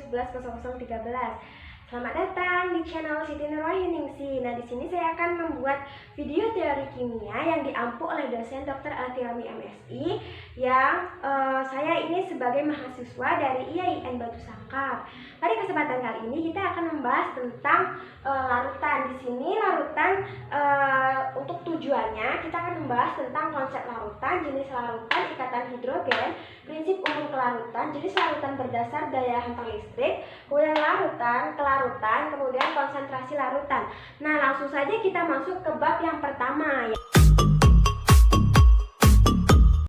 110013. Selamat datang di channel Siti Nurwahyuningsi. Nah, di sini saya akan membuat video teori kimia yang diampu oleh dosen Dr. Alfirami MSI yang saya ini sebagai mahasiswa dari IAIN Batu Sangkar. Pada kesempatan kali ini kita akan membahas tentang larutan. Di sini larutan untuk tujuannya kita akan membahas tentang konsep larutan, jenis larutan, ikatan hidrogen, prinsip umum kelarutan, jenis larutan berdasar daya hantar listrik, kemudian kelarutan, kemudian konsentrasi larutan. Nah, langsung saja kita masuk ke bab yang pertama,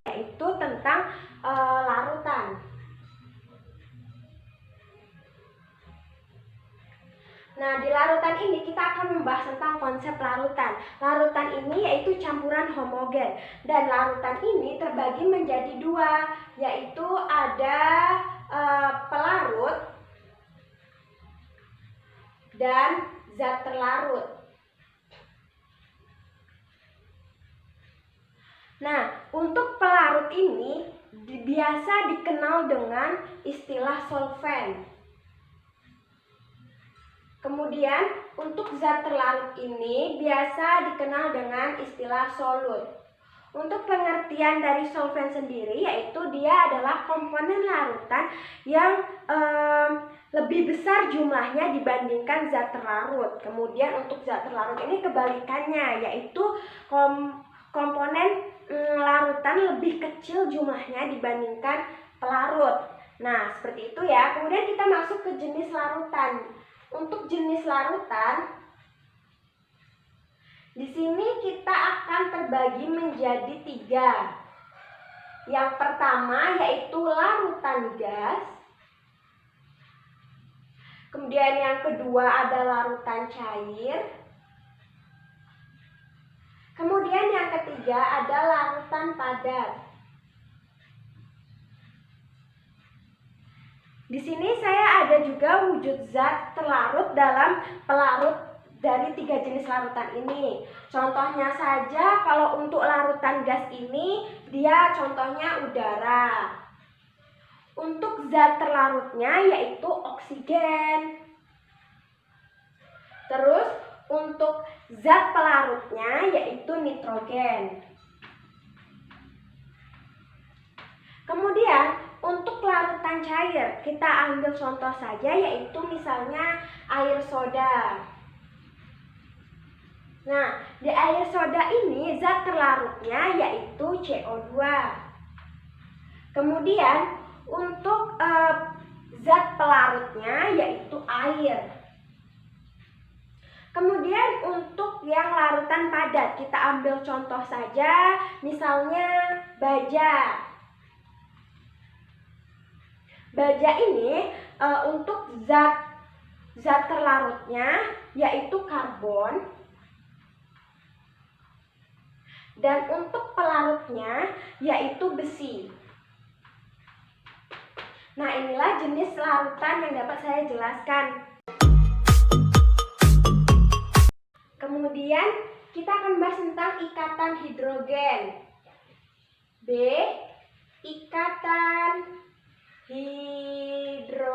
yaitu tentang larutan. Nah, di larutan ini kita akan membahas tentang konsep larutan. Larutan ini yaitu campuran homogen, dan larutan ini terbagi menjadi dua, yaitu ada pelarut dan zat terlarut. Nah, untuk pelarut ini biasa dikenal dengan istilah solvent. Kemudian untuk zat terlarut ini biasa dikenal dengan istilah solut. Untuk pengertian dari solvent sendiri, yaitu dia adalah komponen larutan yang lebih besar jumlahnya dibandingkan zat terlarut. Kemudian untuk zat terlarut ini kebalikannya, yaitu komponen larutan lebih kecil jumlahnya dibandingkan pelarut. Nah, seperti itu ya. Kemudian kita masuk ke jenis larutan. Untuk jenis larutan, di sini kita akan terbagi menjadi tiga. Yang pertama yaitu larutan gas. Kemudian yang kedua ada larutan cair. Kemudian yang ketiga ada larutan padat. Di sini saya ada juga wujud zat terlarut dalam pelarut dari tiga jenis larutan ini. Contohnya saja kalau untuk larutan gas ini dia contohnya udara. Untuk zat terlarutnya yaitu oksigen. Terus untuk zat pelarutnya yaitu nitrogen. Kemudian untuk larutan cair, kita ambil contoh saja yaitu misalnya air soda. Nah, di air soda ini zat terlarutnya yaitu CO2. Kemudian untuk zat pelarutnya yaitu air. Kemudian untuk yang larutan padat, kita ambil contoh saja misalnya baja. Baja ini untuk zat terlarutnya yaitu karbon, dan untuk pelarutnya yaitu besi. Nah, inilah jenis larutan yang dapat saya jelaskan. Kemudian kita akan bahas tentang ikatan hidrogen. B. Ikatan hidrogen.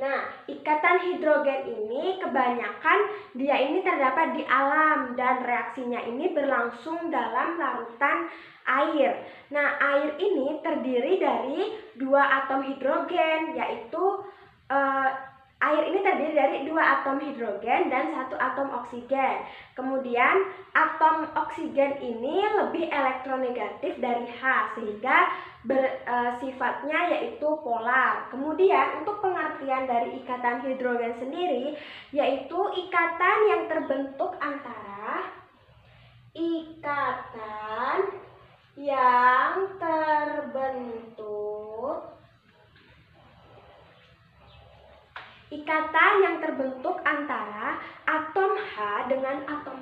Nah, ikatan hidrogen ini kebanyakan dia ini terdapat di alam dan reaksinya ini berlangsung dalam larutan air. Nah, air ini terdiri dari dua atom hidrogen, yaitu air ini terdiri dari dua atom hidrogen dan satu atom oksigen. Kemudian atom oksigen ini lebih elektronegatif dari H sehingga sifatnya yaitu polar. Kemudian untuk pengertian dari ikatan hidrogen sendiri yaitu ikatan yang terbentuk antara atom H dengan atom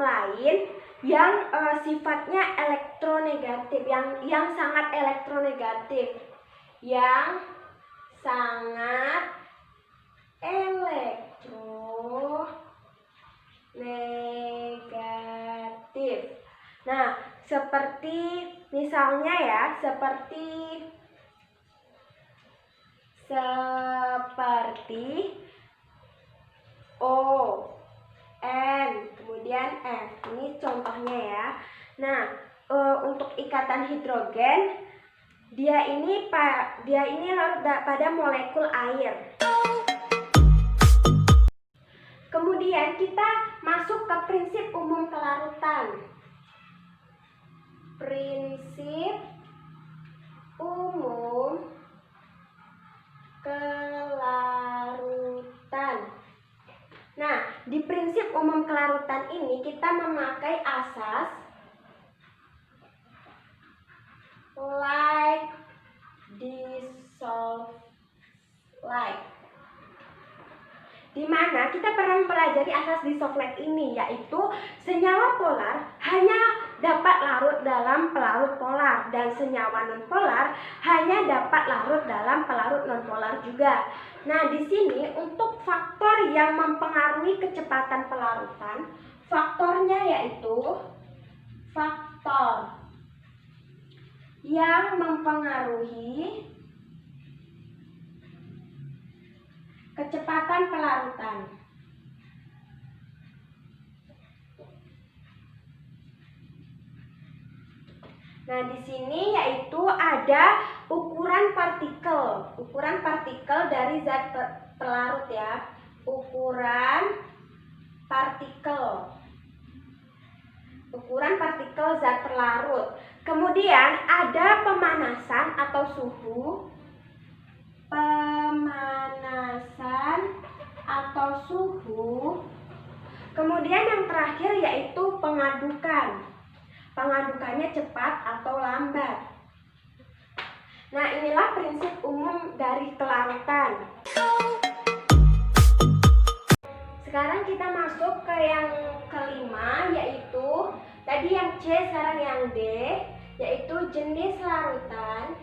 lain yang sifatnya elektronegatif, yang sangat elektronegatif, yang sangat elektronegatif. Nah, seperti misalnya ya, seperti O, N, kemudian F. Ini contohnya ya. Nah, untuk ikatan hidrogen, dia ini larut pada molekul air. Kemudian kita masuk ke prinsip umum kelarutan. Prinsip umum kelarutan. Nah, di prinsip umum kelarutan ini kita memakai asas like dissolve like. Di mana kita pernah mempelajari asas dissolve like ini, yaitu senyawa polar hanya dapat larut dalam pelarut polar dan senyawa nonpolar hanya dapat larut dalam pelarut nonpolar juga. Nah, di sini untuk faktor yang mempengaruhi kecepatan pelarutan, faktornya yaitu faktor yang mempengaruhi kecepatan pelarutan. Nah, di sini yaitu ada ukuran partikel dari zat pelarut ya. Ukuran partikel zat pelarut. Kemudian ada pemanasan atau suhu. Kemudian yang terakhir yaitu pengadukan. Pengadukannya cepat atau lambat. Nah, inilah prinsip umum dari kelarutan. Sekarang kita masuk ke yang kelima, yaitu tadi yang C, sekarang yang D, yaitu jenis larutan.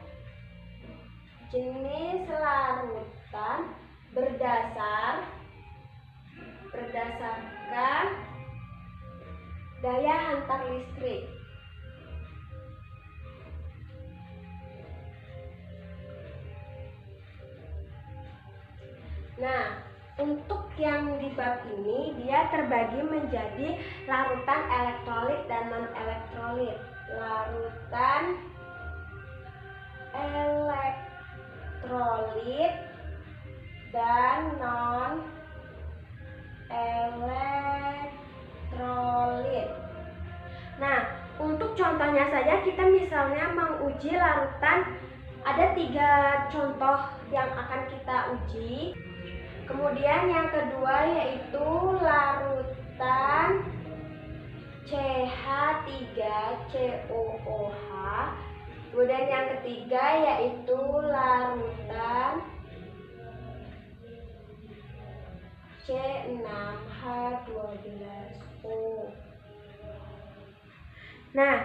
Jenis larutan berdasarkan daya hantar listrik. Nah, untuk yang di bab ini dia terbagi menjadi larutan elektrolit dan non-elektrolit. Larutan elektrolit dan non-elektrolit. Nah, untuk contohnya saja kita misalnya menguji larutan, ada 3 contoh yang akan kita uji. Kemudian yang kedua yaitu larutan CH3COOH. Kemudian yang ketiga yaitu larutan C6H12O. Nah,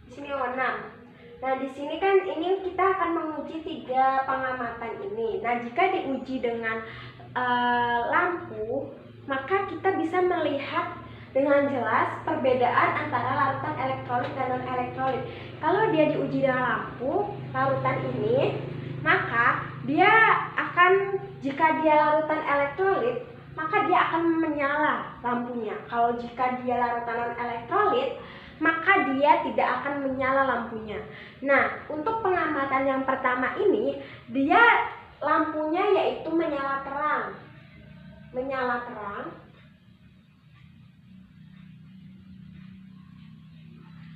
di sini O6. Nah, di sini kan ini kita akan menguji 3 pengamatan ini. Nah, jika diuji dengan lampu, maka kita bisa melihat dengan jelas perbedaan antara larutan elektrolit dan non-elektrolit. Kalau dia diuji dengan lampu, larutan ini, maka dia akan, jika dia larutan elektrolit, maka dia akan menyala lampunya. Kalau jika dia larutan non-elektrolit, maka dia tidak akan menyala lampunya. Nah, untuk pengamatan yang pertama ini, dia lampunya yaitu menyala terang.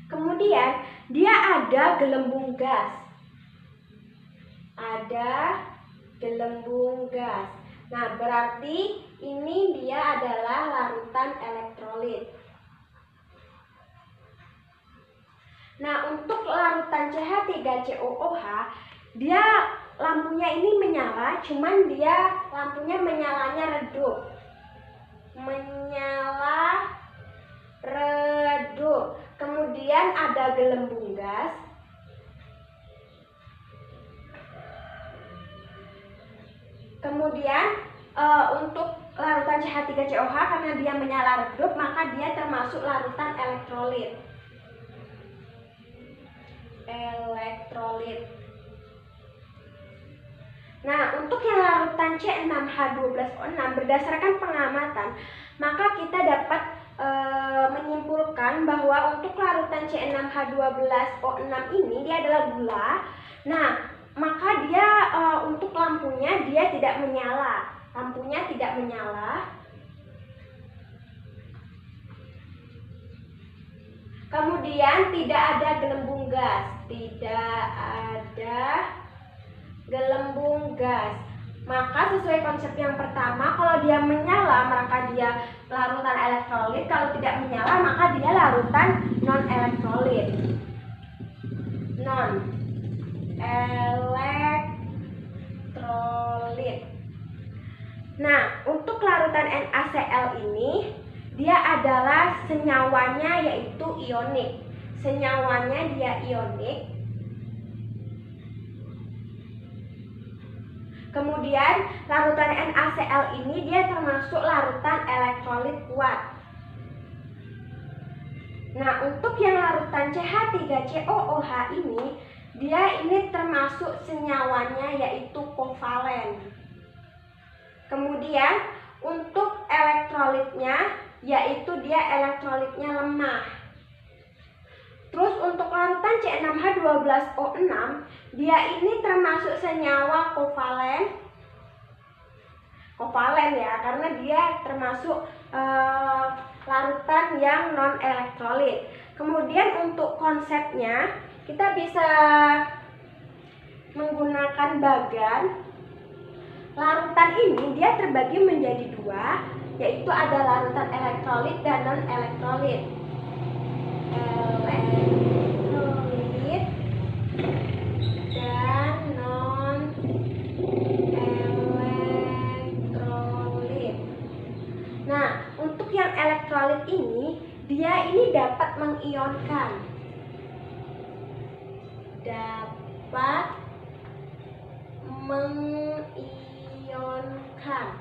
Kemudian dia ada gelembung gas. Nah, berarti ini dia adalah larutan elektrolit. Nah, untuk larutan CH3COOH, dia lampunya ini menyala, cuman dia lampunya menyalanya redup. Kemudian ada gelembung gas. Kemudian untuk larutan CH3COH karena dia menyala redup, maka dia termasuk larutan elektrolit. Nah, untuk yang larutan C6H12O6 berdasarkan pengamatan, maka kita dapat menyimpulkan bahwa untuk larutan C6H12O6 ini dia adalah gula. Nah, maka dia untuk lampunya dia tidak menyala. Lampunya tidak menyala. Kemudian tidak ada gelembung gas. Tidak ada gelembung gas. Maka sesuai konsep yang pertama, kalau dia menyala maka dia larutan elektrolit, kalau tidak menyala maka dia larutan non elektrolit. Non elektrolit. Nah, untuk larutan NaCl ini dia adalah senyawanya yaitu ionik. Senyawanya dia ionik. Kemudian larutan NaCl ini dia termasuk larutan elektrolit kuat. Nah, untuk yang larutan CH3COOH ini dia termasuk senyawanya yaitu kovalen. Kemudian untuk elektrolitnya yaitu dia elektrolitnya lemah. Terus untuk larutan C6H12O6 dia ini termasuk senyawa kovalen. Kovalen ya, karena dia termasuk larutan yang non elektrolit. Kemudian untuk konsepnya kita bisa menggunakan bagan. Larutan ini dia terbagi menjadi dua, yaitu ada larutan elektrolit dan non elektrolit. Elektrolit dan non elektrolit. Nah, untuk yang elektrolit ini dia dapat mengionkan. Dapat mengionkan.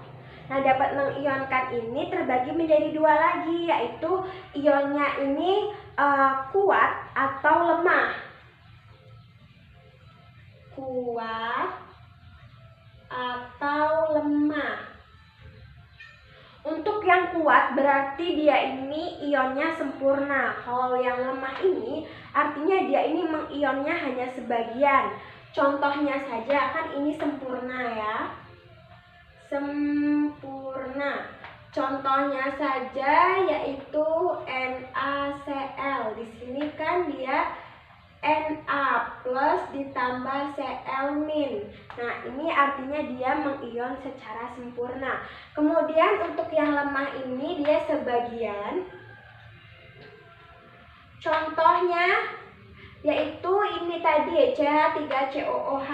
Nah, dapat mengionkan ini terbagi menjadi dua lagi, yaitu ionnya ini kuat atau lemah. Kuat atau lemah. Untuk yang kuat berarti dia ini ionnya sempurna. Kalau yang lemah ini artinya dia ini mengionnya hanya sebagian. Contohnya saja kan ini sempurna ya. Sempurna. Contohnya saja yaitu NaCl. Di sini kan dia Na plus ditambah Cl-. Nah, ini artinya dia mengion secara sempurna. Kemudian untuk yang lemah ini dia sebagian. Contohnya yaitu ini tadi CH3COOH.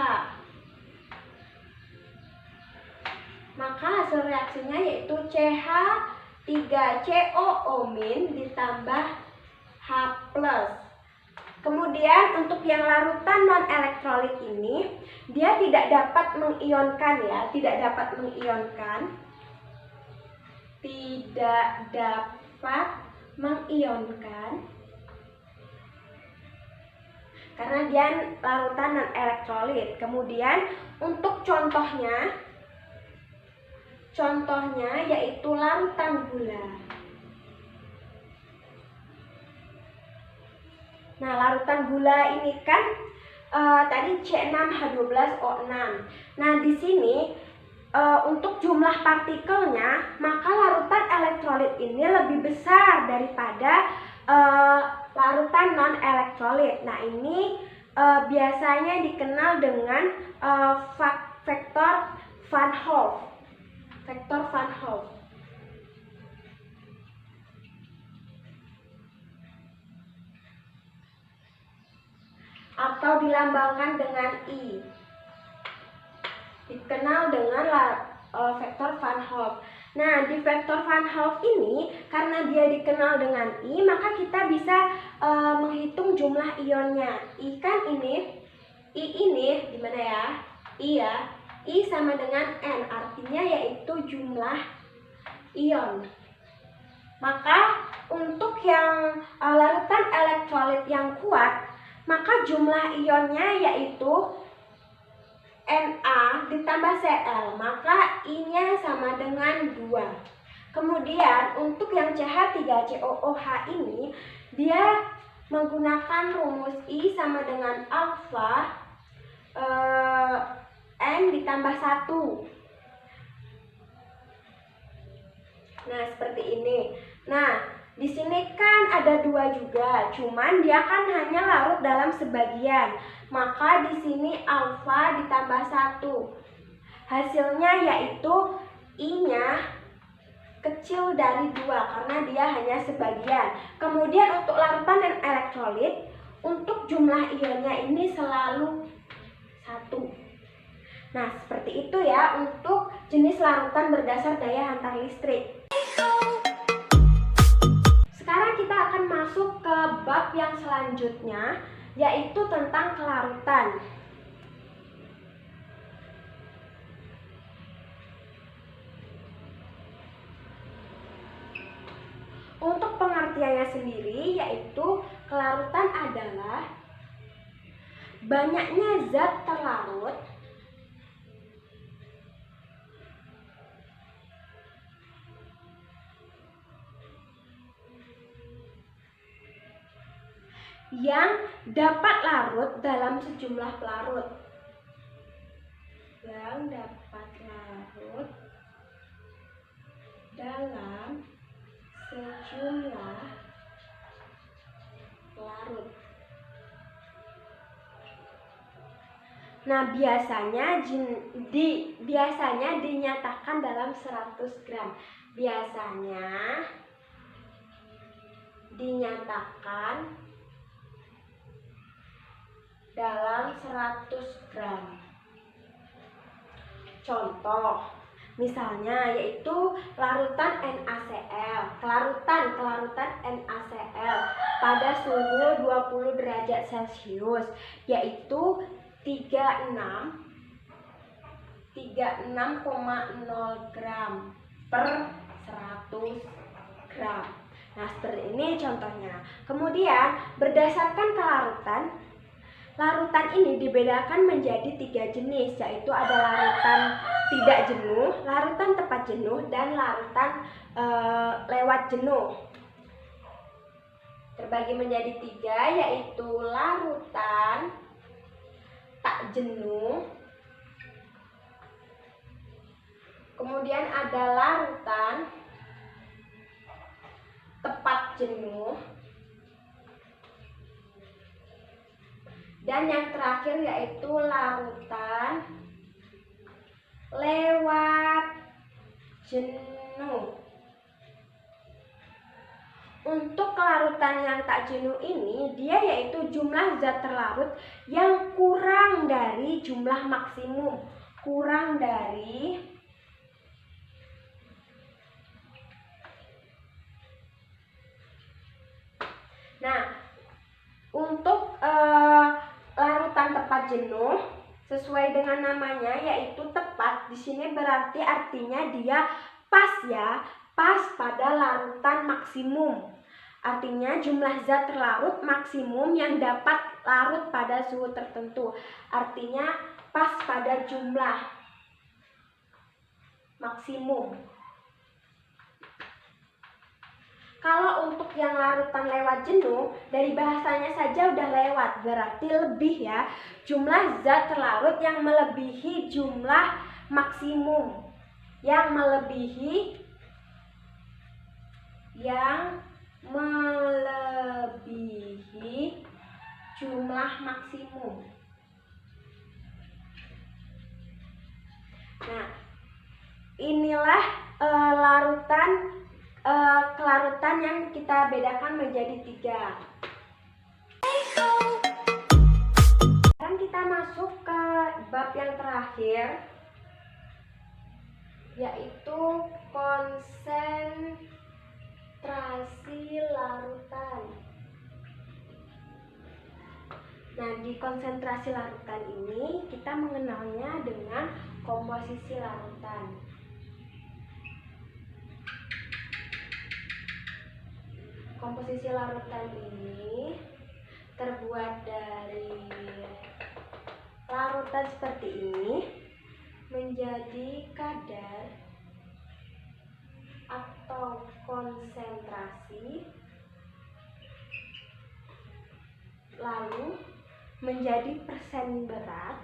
Maka hasil reaksinya yaitu CH3COO- ditambah H+. Kemudian untuk yang larutan non elektrolit ini dia tidak dapat mengionkan ya, tidak dapat mengionkan. Tidak dapat mengionkan karena dia larutan non elektrolit. Kemudian untuk contohnya yaitu larutan gula. Nah, larutan gula ini kan tadi C6H12O6. Nah, di sini untuk jumlah partikelnya, maka larutan elektrolit ini lebih besar daripada larutan non elektrolit. Nah, ini biasanya dikenal dengan faktor Van Hoff. Faktor Van Hoff. Atau dilambangkan dengan I. Dikenal dengan vektor Van Hoff. Nah, di vektor Van Hoff ini karena dia dikenal dengan I, maka kita bisa menghitung jumlah ionnya. I kan ini, I ini di mana ya? I ya. I sama dengan N, artinya yaitu jumlah ion. Maka untuk yang larutan elektrolit yang kuat, maka jumlah ionnya yaitu Na ditambah Cl, maka I-nya sama dengan 2. Kemudian untuk yang CH3COOH ini, dia menggunakan rumus I sama dengan alfa N ditambah 1. Nah, seperti ini. Nah, di sini kan ada 2 juga, cuman dia kan hanya larut dalam sebagian. Maka di sini alfa ditambah 1. Hasilnya yaitu I-nya kecil dari 2 karena dia hanya sebagian. Kemudian untuk larutan dan elektrolit, untuk jumlah ionnya ini selalu 1. Nah, seperti itu ya untuk jenis larutan berdasar daya hantar listrik. Sekarang kita akan masuk ke bab yang selanjutnya, yaitu tentang kelarutan. Untuk pengertiannya sendiri, yaitu kelarutan adalah banyaknya zat terlarut yang dapat larut dalam sejumlah pelarut. Yang dapat larut dalam sejumlah pelarut. Nah, biasanya dinyatakan dalam 100 gram. Biasanya dinyatakan dalam 100 gram. Contoh, misalnya yaitu larutan NaCl. Kelarutan NaCl pada suhu 20 derajat Celcius yaitu 36,0 gram per 100 gram. Nah, seperti ini contohnya. Kemudian, berdasarkan larutan ini dibedakan menjadi 3 jenis, yaitu ada larutan tidak jenuh, larutan tepat jenuh, dan larutan lewat jenuh. Terbagi menjadi 3, yaitu larutan tak jenuh, kemudian ada larutan tepat jenuh, dan yang terakhir yaitu larutan lewat jenuh. Untuk kelarutan yang tak jenuh ini, dia yaitu jumlah zat terlarut yang kurang dari jumlah maksimum. Nah, untuk larutan tepat jenuh, sesuai dengan namanya yaitu tepat. Di sini berarti artinya dia pas ya, pas pada larutan maksimum. Artinya jumlah zat terlarut maksimum yang dapat larut pada suhu tertentu. Artinya pas pada jumlah maksimum. Kalau untuk yang larutan lewat jenuh, dari bahasanya saja udah lewat, berarti lebih ya. Jumlah zat terlarut yang melebihi jumlah maksimum. Yang melebihi jumlah maksimum. Nah, inilah kelarutan yang kita bedakan menjadi 3. Sekarang kita masuk ke bab yang terakhir, yaitu konsentrasi larutan. Nah, di konsentrasi larutan ini kita mengenalnya dengan komposisi larutan. Komposisi larutan ini terbuat dari larutan seperti ini menjadi kadar atau konsentrasi, lalu menjadi persen berat,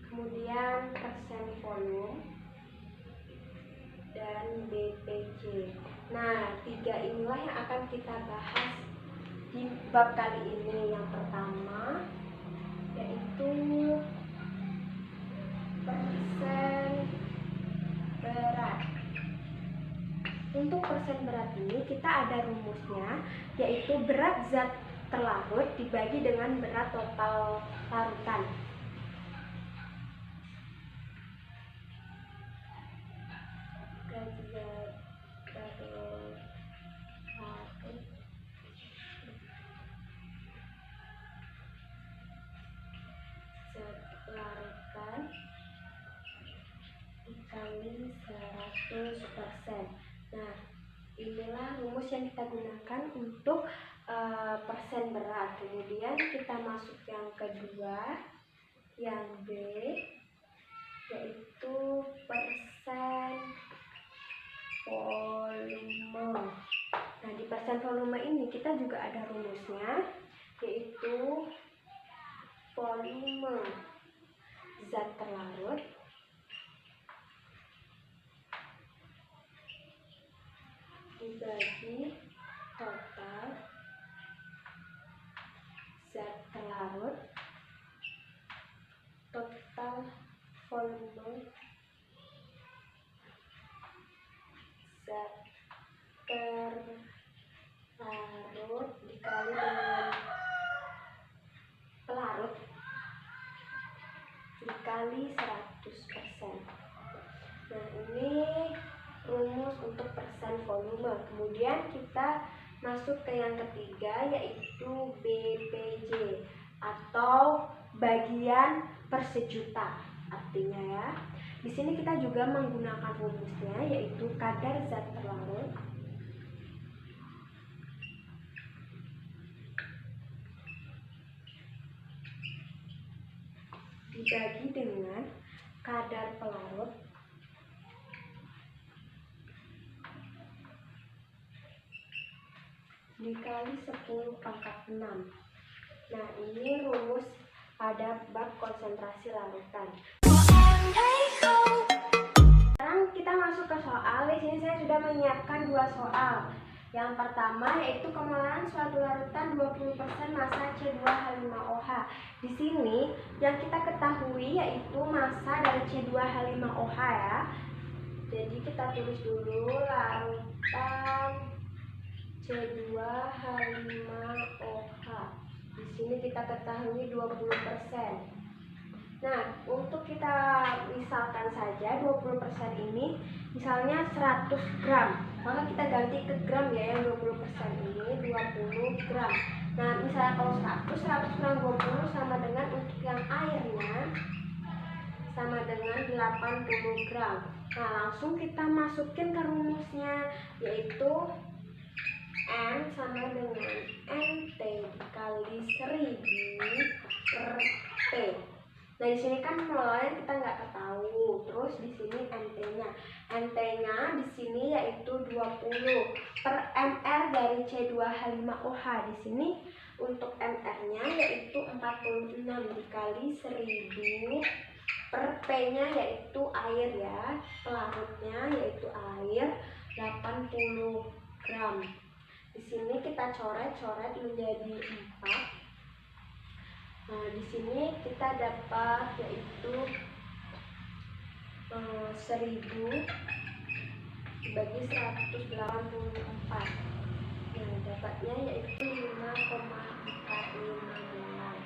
kemudian persen volume, dan BPJ. Nah, tiga inilah yang akan kita bahas di bab kali ini. Yang pertama yaitu persen berat. Untuk persen berat ini kita ada rumusnya, yaitu berat zat terlarut dibagi dengan berat total larutan. Larutan dikali 100%. Nah, inilah rumus yang kita gunakan untuk persen berat. Kemudian kita masuk yang kedua, yang B, yaitu persen volume. Nah, di persen volume ini kita juga ada rumusnya, yaitu volume zat terlarut dibagi total zat terlarut, total volume zat terlarut dikali dengan pelarut dikali 100%. Nah, ini rumus untuk persen volume. Kemudian kita masuk ke yang ketiga, yaitu BPJ atau bagian per sejuta. Artinya ya, di sini kita juga menggunakan rumusnya, yaitu kadar zat terlarut dibagi dengan kadar pelarut dikali 10⁻⁶. Nah, ini rumus pada bab konsentrasi larutan. Sekarang kita masuk ke soal. Di sini saya sudah menyiapkan 2 soal. Yang pertama yaitu kemolaran suatu larutan 20% massa C2H5OH. Di sini yang kita ketahui yaitu massa dari C2H5OH ya. Jadi kita tulis dulu larutan C2H5OH. Di sini kita ketahui 20%. Nah, untuk kita misalkan saja 20% ini misalnya 100 gram, maka kita ganti ke gram ya, yang 20% ini 20 gram. Nah, misalnya kalau 100 gram 20 sama dengan untuk yang airnya sama dengan 80 gram. Nah, langsung kita masukin ke rumusnya, yaitu N sama dengan NT dikali 1000 per P. Nah, di sini kan pengelolaan kita nggak ketahui. Terus di sini NT-nya. NT-nya di sini yaitu 20 per mR dari C2H5OH. Di sini untuk mR-nya yaitu 46 dikali 1000 per P-nya yaitu air ya. Pelarutnya yaitu air 80 gram. Di sini kita coret-coret menjadi 4. Nah, di sini kita dapat yaitu 1000 dibagi 184. Nah, dapatnya yaitu 5,45 molar.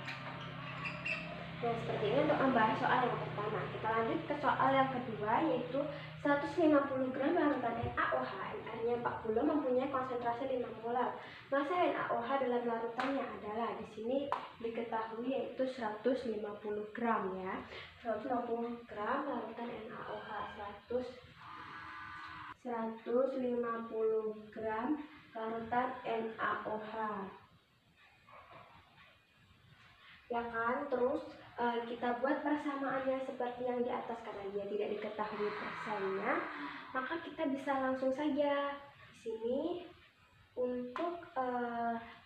Nah, seperti ini untuk membahas soal yang pertama. Kita lanjut ke soal yang kedua, yaitu 150 gram larutan NaOH, NR-nya 40, mempunyai konsentrasi 5 molar. Massa NaOH dalam larutannya adalah, di sini diketahui yaitu 150 gram ya. 150 gram larutan NaOH, 150 gram larutan NaOH. Ya kan, terus kita buat persamaannya seperti yang di atas karena dia tidak diketahui persennya, maka kita bisa langsung saja di sini untuk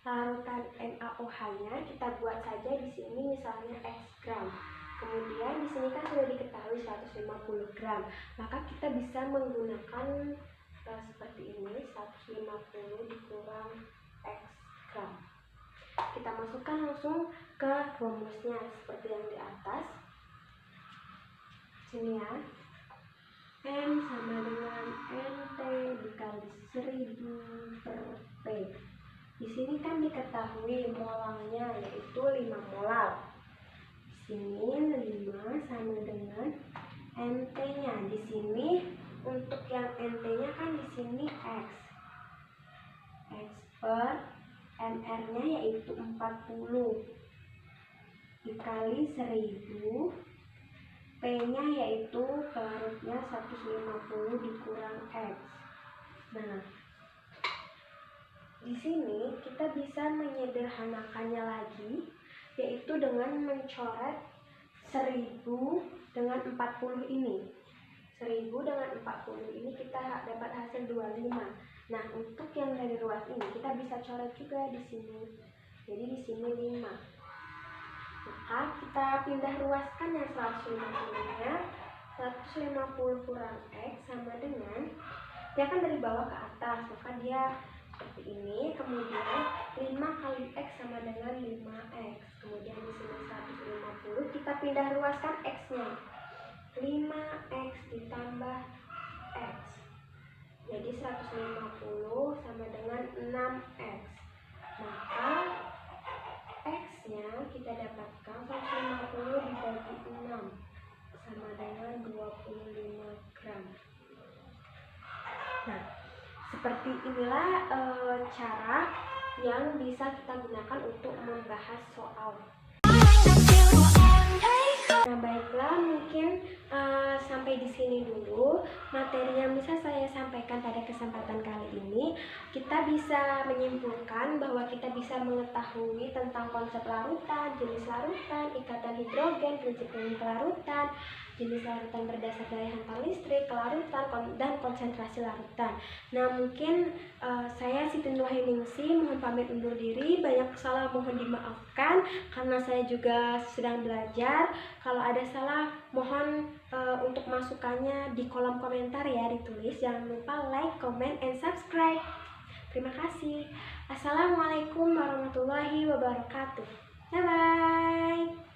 larutan NaOH-nya kita buat saja di sini misalnya X gram. Kemudian di sini kan sudah diketahui 150 gram, maka kita bisa menggunakan seperti ini, 150 dikurang X gram. Kita masukkan langsung ke rumusnya seperti yang di atas. Sini ya. M sama dengan NT dikali 1000 per P. Di sini kan diketahui molalnya yaitu 5 molar. Di sini 5 sama dengan NT-nya. Di sini untuk yang NT-nya kan di sini X. X per NR-nya yaitu 40 dikali 1000, P-nya yaitu larutnya 150 dikurang X. Nah, di sini kita bisa menyederhanakannya lagi, yaitu dengan mencoret 1000 dengan 40 ini. 1000 dengan 40 ini kita dapat hasil 25. Nah, untuk yang dari ruas ini kita bisa coret juga di sini. Jadi di sini 5. Maka kita pindah ruaskan yang 150-nya. 150 kurang X sama dengan, dia kan dari bawah ke atas, maka dia seperti ini. Kemudian 5 kali X sama dengan 5X. Kemudian di sini 150, kita pindah ruaskan X-nya. 5X ditambah X. Jadi 150 sama dengan 6X. Maka X-nya kita dapatkan 150 dibagi 6 sama dengan 25 gram. Nah, seperti inilah cara yang bisa kita gunakan untuk membahas soal. Nah, baiklah, mungkin sampai di sini dulu materi yang bisa saya sampaikan pada kesempatan kali ini. Kita bisa menyimpulkan bahwa kita bisa mengetahui tentang konsep larutan, jenis larutan, ikatan hidrogen, prinsip kelarutan, jenis larutan berdasar daya hantar listrik, kelarutan, dan konsentrasi larutan. Nah, mungkin saya Siti Nurwahyuningsi mohon pamit undur diri. Banyak salah mohon dimaafkan karena saya juga sedang belajar. Kalau ada salah mohon untuk masukannya di kolom komentar ya, ditulis. Jangan lupa like, comment, and subscribe. Terima kasih. Assalamualaikum warahmatullahi wabarakatuh. Bye bye.